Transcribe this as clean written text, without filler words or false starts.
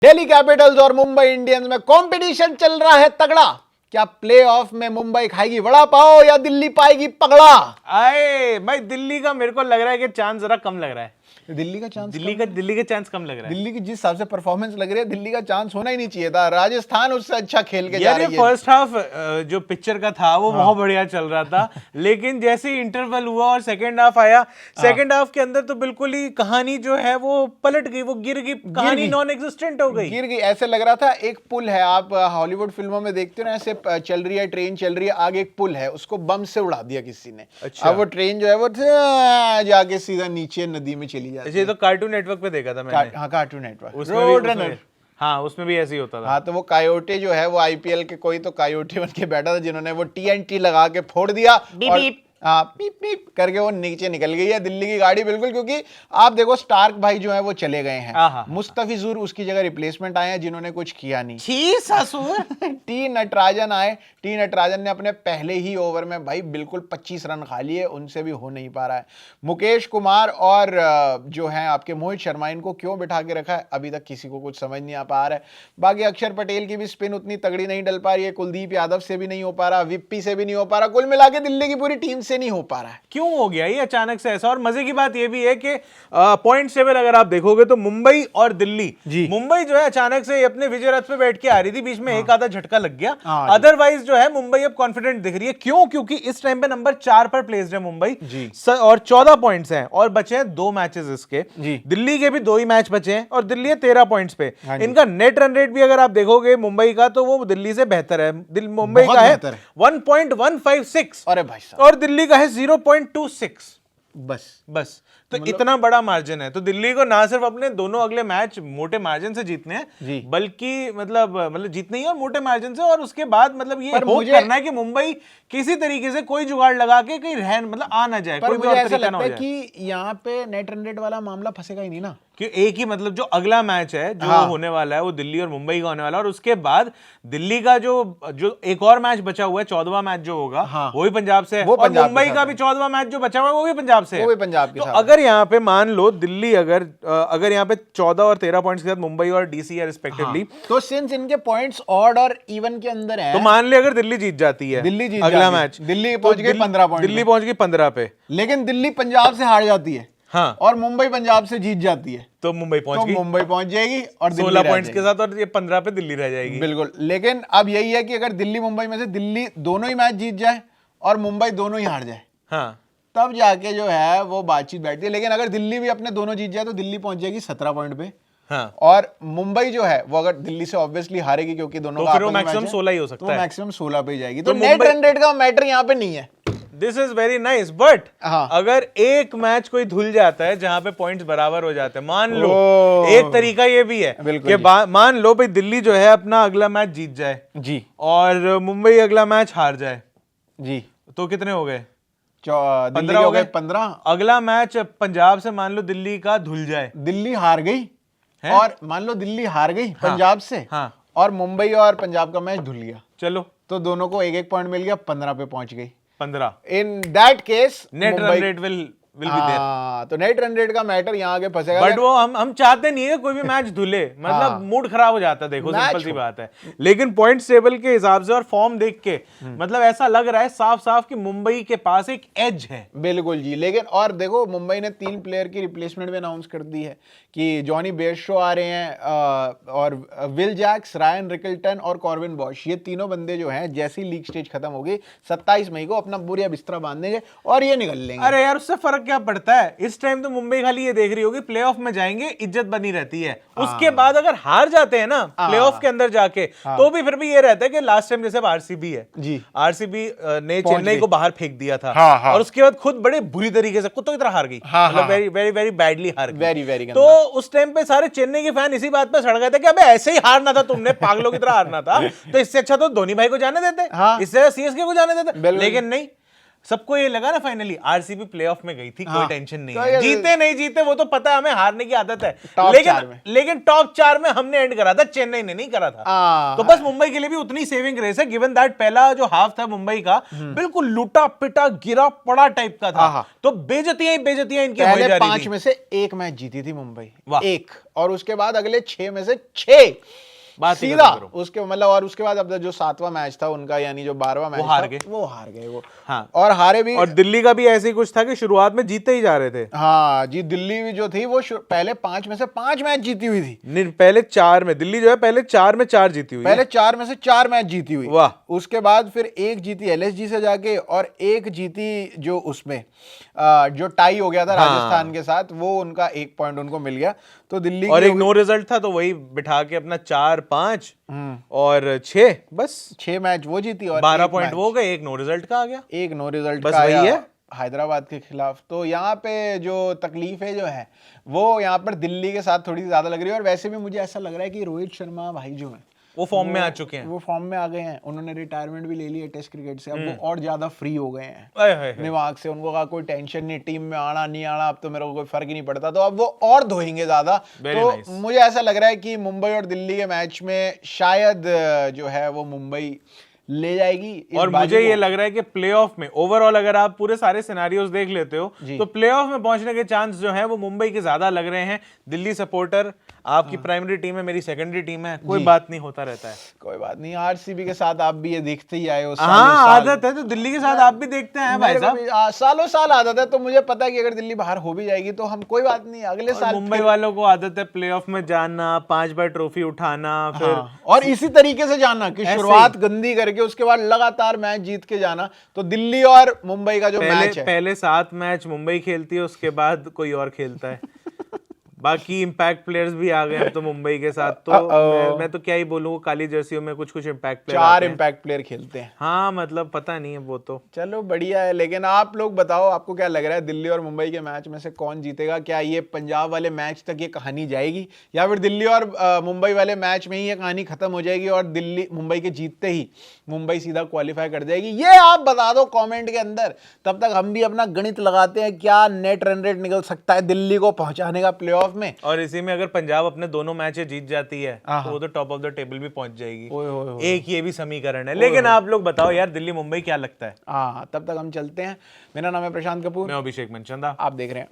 Delhi Capitals और Mumbai Indians में competition चल रहा है तगड़ा। क्या प्लेऑफ में मुंबई खाएगी वड़ा पाव या दिल्ली पाएगी पगड़ा? आए भाई, दिल्ली का मेरे को लग रहा है कि चांस जरा कम लग रहा है। दिल्ली का चांस दिल्ली का चांस कम लग रहा है। दिल्ली की जिस हिसाब से परफॉर्मेंस लग रही है, दिल्ली का चांस होना ही नहीं चाहिए था। राजस्थान उससे अच्छा खेल के जा रही है। फर्स्ट हाफ जो पिक्चर का था वो बहुत बढ़िया चल रहा था, लेकिन जैसे ही इंटरवल हुआ और सेकंड हाफ आया, सेकंड हाफ के अंदर तो बिल्कुल ही कहानी जो है वो पलट गई, वो गिर गई, कहानी नॉन एग्जिस्टेंट हो गई, गिर गई। ऐसे लग रहा था एक पुल है, आप हॉलीवुड फिल्मों में देखते हो ना, ऐसे चल रही है ट्रेन, चल रही है, आगे एक पुल है, उसको बम से उड़ा दिया किसी ने। अच्छा। अब वो ट्रेन जो है वो जाके सीधा नीचे नदी में चली जाती है। ये तो कार्टून नेटवर्क पे देखा था मैंने। हाँ, कार्टून नेटवर्क, रोड रनर। हाँ, उसमें भी ऐसे ही होता था। हाँ, तो वो कायोटे जो है वो आईपीएल के कोई तो कायोटे बन के बैठा था, जिन्होंने वो टीएनटी लगा के फोड़ दिया और हाँ पीप पीप करके वो नीचे निकल गई है दिल्ली की गाड़ी बिल्कुल। क्योंकि आप देखो स्टार्क भाई जो है वो चले गए हैं, मुस्तफिजुर उसकी जगह रिप्लेसमेंट आए हैं जिन्होंने कुछ किया नहीं। टी नटराजन आए, टी नटराजन ने अपने पहले ही ओवर में भाई बिल्कुल 25 रन खा लिए, उनसे भी हो नहीं पा रहा है। मुकेश कुमार और जो है आपके मोहित शर्मा, इनको क्यों बिठा के रखा है अभी तक किसी को कुछ समझ नहीं आ पा रहा है। बाकी अक्षर पटेल की भी स्पिन उतनी तगड़ी नहीं डल पा रही है, कुलदीप यादव से भी नहीं हो पा रहा, विप्पी से भी नहीं हो पा रहा, कुल मिला के दिल्ली की पूरी टीम से नहीं हो पा रहा है। क्यों हो गया ये अचानक से ऐसा? और मजे की बात ये भी है कि पॉइंट टेबल अगर आप देखोगे तो मुंबई और दिल्ली, मुंबई जो है अचानक से अपने विजय रथ पे बैठ के आ रही थी, बीच में एक आधा झटका लग गया, अदरवाइज जो है मुंबई अब कॉन्फिडेंट दिख रही है। क्यों? क्योंकि इस टाइम पे नंबर 4 पर प्लेस्ड है मुंबई और 14 पॉइंट्स हैं और बचे हैं 2 मैचेस इसके। दिल्ली के भी 2 ही मैच बचे हैं और दिल्ली है 13 पॉइंट्स पे। इनका नेट रन रेट भी अगर आप देखोगे मुंबई का तो वो दिल्ली से बेहतर है। मुंबई का है 1.156 अरे भाई साहब, और दिल्ली का है 0.26। बस तो इतना बड़ा मार्जिन है। तो दिल्ली को ना सिर्फ अपने दोनों अगले मैच मोटे मार्जिन से जीतने हैं, बल्कि मतलब जीतने ही और मोटे मार्जिन से, और उसके बाद मतलब ये होप करना है कि मुंबई किसी तरीके से कोई जुगाड़ लगा के कहीं रहन मतलब आ ना जाए, कोई भी और तरीका ना हो जाए। कि यहाँ पे नेट रन रेट वाला मामला फंसेगा ही नहीं ना, कि एक ही मतलब जो अगला मैच है जो होने वाला है वो दिल्ली और मुंबई का होने वाला है, और उसके बाद दिल्ली का जो एक और मैच बचा हुआ है 14वां मैच जो होगा वो भी पंजाब से है, और मुंबई का भी 14वां मैच जो बचा हुआ है वो भी पंजाब से है, वो भी पंजाब के साथ। तो अगर यहाँ पे मान लो दिल्ली अगर यहाँ पे 14 और 13 पॉइंट्स के साथ मुंबई और डीसी है रिस्पेक्टिवली, तो सिंस इनके पॉइंट्स ऑड और इवन के अंदर है, तो मान ले अगर दिल्ली जीत जाती है, दिल्ली जीत अगला मैच, दिल्ली पहुंच गई 15 पॉइंट, दिल्ली पहुंच गई 15 पे, लेकिन दिल्ली पंजाब से हार जाती है, हाँ, और मुंबई पंजाब से जीत जाती है, तो मुंबई पहुंच जाएगी और 16 पॉइंट्स के साथ, और ये 15 पे दिल्ली रह जाएगी। बिल्कुल। लेकिन अब यही है कि अगर दिल्ली मुंबई में से दिल्ली दोनों ही मैच जीत जाए और मुंबई दोनों ही हार जाए, हाँ, तब जाके जो है वो बातचीत बैठती है। लेकिन अगर दिल्ली भी अपने दोनों जीत जाए तो दिल्ली पहुंच जाएगी 17 पॉइंट पे, हाँ, और मुंबई जो है वो अगर दिल्ली से ऑब्वियसली हारेगी क्योंकि दोनों का मैक्सिमम 16 ही हो सकता है, तो मैक्सिमम 16 पे जाएगी। तो नेट रन रेट का मैटर यहाँ पे नहीं है। This is very nice, but अगर एक मैच कोई धुल जाता है जहां पे पॉइंट्स बराबर हो जाते हैं, मान लो एक तरीका ये भी है कि मान लो भाई दिल्ली जो है अपना अगला मैच जीत जाए जी, और मुंबई अगला मैच हार जाए जी, तो कितने हो गए? 15 हो गए, 15। अगला मैच पंजाब से मान लो दिल्ली का धुल जाए, दिल्ली हार गई और मान लो दिल्ली हार गई पंजाब से, और मुंबई और पंजाब का मैच धुल गया, चलो तो दोनों को एक पॉइंट मिल गया, 15 पे पहुंच गई। 15 in that case net run rate will be there. तो नेट रन रेट का मैटर यहाँ आगे फंसेगा। बट वो हम चाहते नहीं है कोई भी मैच धुले, मतलब मूड खराब हो जाता है, देखो सिंपल सी बात है। लेकिन पॉइंट्स टेबल के हिसाब से और फॉर्म देख के मतलब ऐसा लग रहा है साफ साफ कि मुंबई के पास एक एज है। बिल्कुल जी। लेकिन और देखो मुंबई ने 3 प्लेयर की रिप्लेसमेंट भी अनाउंस कर दी है कि जॉनी बेयरस्टो आ रहे हैं, और विल जैक्स, रायन रिकल्टन और कॉर्विन बॉश, ये तीनों बंदे जो हैं जैसी लीग स्टेज खत्म होगी 27 मई को अपना बुरिया बिस्तरा बांध देंगे और ये निकल लेंगे। अरे यार उससे फर्क क्या पड़ता है? इस टाइम तो मुंबई खाली ये देख रही होगी प्लेऑफ में जाएंगे, इज्जत बनी रहती है। उसके बाद अगर हार जाते हैं ना प्लेऑफ के अंदर जाके, तो भी फिर भी ये रहता है कि लास्ट टाइम जैसे आरसीबी है जी, आरसीबी ने चेन्नई को बाहर फेंक दिया था, और उसके बाद खुद बड़े बुरी तरीके से कुत्तों की तरह हार गई, मतलब वेरी वेरी वेरी बैडली हार गई। तो उस टाइम पे सारे चेन्नई के फैन इसी बात पे सड़ गए थे कि अबे ऐसे ही हारना था तुमने, पागलों की तरह हारना था, तो इससे अच्छा तो धोनी भाई को जाने देते, इससे सीएसके को जाने देते। लेकिन नहीं, सबको ये लगा ना फाइनली आरसीबी प्लेऑफ में गई थी, कोई टेंशन नहीं तो है, ये- जीते नहीं जीते वो तो पता है, हमें हारने की आदत है, टॉप चार में। लेकिन टॉप 4 में हमने एंड करा था, चेन्नई ने नहीं करा था। हाँ। तो बस मुंबई के लिए भी उतनी सेविंग रेस है, गिवन दैट पहला जो हाफ था मुंबई का बिल्कुल लूटा पिटा गिरा पड़ा टाइप का था, हाँ। तो बेइज्जतियां ही बेइज्जतियां इनकी होई पहले जा रही 5 थी। में से 1 मैच जीती थी मुंबई, वाह। 1, और उसके बाद अगले 6 में से 6 बात ही सीधा खत्म करो। उसके मतलब, और उसके बाद अब जो 7वां मैच था उनका, यानी जो 12वां मैच हार था, गए। वो हार गए वो। हाँ। और हारे भी। और दिल्ली का भी ऐसे ही कुछ था कि शुरुआत में जीते ही जा रहे थे। हाँ जी, दिल्ली भी जो थी वो पहले 5 में से 5 मैच जीती हुई थी। नहीं, पहले 4 में दिल्ली जो है पहले 4 में 4 जीती हुई है। पहले 4 में से 4 मैच जीती हुई। वाह। उसके बाद फिर 1 जीती एलएसजी से जाके, और 1 जीती जो उसमें जो टाई हो गया था हाँ। राजस्थान के साथ, वो उनका 1 पॉइंट उनको मिल गया। तो दिल्ली और की एक नो रिजल्ट था, तो वही बिठा के अपना 4-5 और 6, बस 6 मैच वो जीती और 12 एक पॉइंट मैच- वो हो गए, एक नो रिजल्ट का आ गया। एक नो रिजल्ट बस का वही आया है। हैदराबाद के खिलाफ। तो यहाँ पे जो तकलीफें जो है वो यहाँ पर दिल्ली के साथ थोड़ी ज्यादा लग रही है। और वैसे भी मुझे ऐसा लग रहा है कि रोहित शर्मा भाई जो है वो फॉर्म में आ चुके हैं। वो फॉर्म में आ गए हैं। उन्होंने रिटायरमेंट भी ले ली है टेस्ट क्रिकेट से, अब वो और ज्यादा फ्री हो गए हैं आए हाय हाय। दिमाग से। उनको कहा कोई टेंशन नहीं, टीम में आना नहीं आना अब तो मेरे को कोई फर्क ही नहीं पड़ता, तो अब वो और धोएंगे ज्यादा। Very तो nice. मुझे ऐसा लग रहा है कि मुंबई और दिल्ली के मैच में शायद जो है वो मुंबई ले जाएगी इस और बाजी मुझे ये को। लग रहा है कि प्लेऑफ में ओवरऑल अगर आप पूरे सारे सिनेरियोज देख लेते हो जी। तो प्लेऑफ में पहुंचने के चांस जो है वो मुंबई के ज्यादा लग रहे हैं। दिल्ली सपोर्टर आपकी प्राइमरी टीम है, मेरी सेकेंडरी टीम है, कोई जी। बात नहीं, होता रहता है। कोई बात नहीं, आरसीबी के साथ आप भी ये देखते ही आए हो सालों हाँ, साल। आदत है, तो दिल्ली के साथ आप भी देखते हैं भाई मेरे को साहब। भी, सालों साल आदत है। तो मुझे पता है कि अगर दिल्ली बाहर हो भी जाएगी तो हम कोई बात नहीं, अगले और साल मुंबई फिर- वालों को आदत है प्लेऑफ में जाना, 5 बार ट्रॉफी उठाना, फिर हाँ, और इसी तरीके से जाना कि ऐसे शुरुआत गंदी करके उसके बाद लगातार मैच जीत के जाना। तो दिल्ली और मुंबई का जो मैच है, पहले 7 मैच मुंबई खेलती है, उसके बाद कोई और खेलता है। बाकी इंपैक्ट प्लेयर्स भी आ गए अब तो मुंबई के साथ, तो मैं तो क्या ही बोलूं, काली जर्सियों में कुछ कुछ इंपैक्ट प्लेयर 4 इंपैक्ट प्लेयर खेलते हैं। हाँ, मतलब पता नहीं है वो तो। चलो बढ़िया है। लेकिन आप लोग बताओ, आपको क्या लग रहा है दिल्ली और मुंबई के मैच में से कौन जीतेगा? क्या ये पंजाब वाले मैच तक ये कहानी जाएगी, या फिर दिल्ली और मुंबई वाले मैच में ही ये कहानी खत्म हो जाएगी और दिल्ली मुंबई के जीतते ही मुंबई सीधा क्वालिफाई कर जाएगी? ये आप बता दो कमेंट के अंदर। तब तक हम भी अपना गणित लगाते हैं, क्या नेट रन रेट निकल सकता है दिल्ली को पहुंचाने का प्लेऑफ में। और इसी में अगर पंजाब अपने दोनों मैच जीत जाती है हाँ। तो वो तो टॉप ऑफ द टेबल भी पहुंच जाएगी। ओए होए होए। एक ये भी समीकरण है। लेकिन आप लोग बताओ यार, दिल्ली मुंबई क्या लगता है? हाँ, तब तक हम चलते हैं। मेरा नाम है प्रशांत कपूर, मैं अभिषेक मनचंदा। आप देख रहे हैं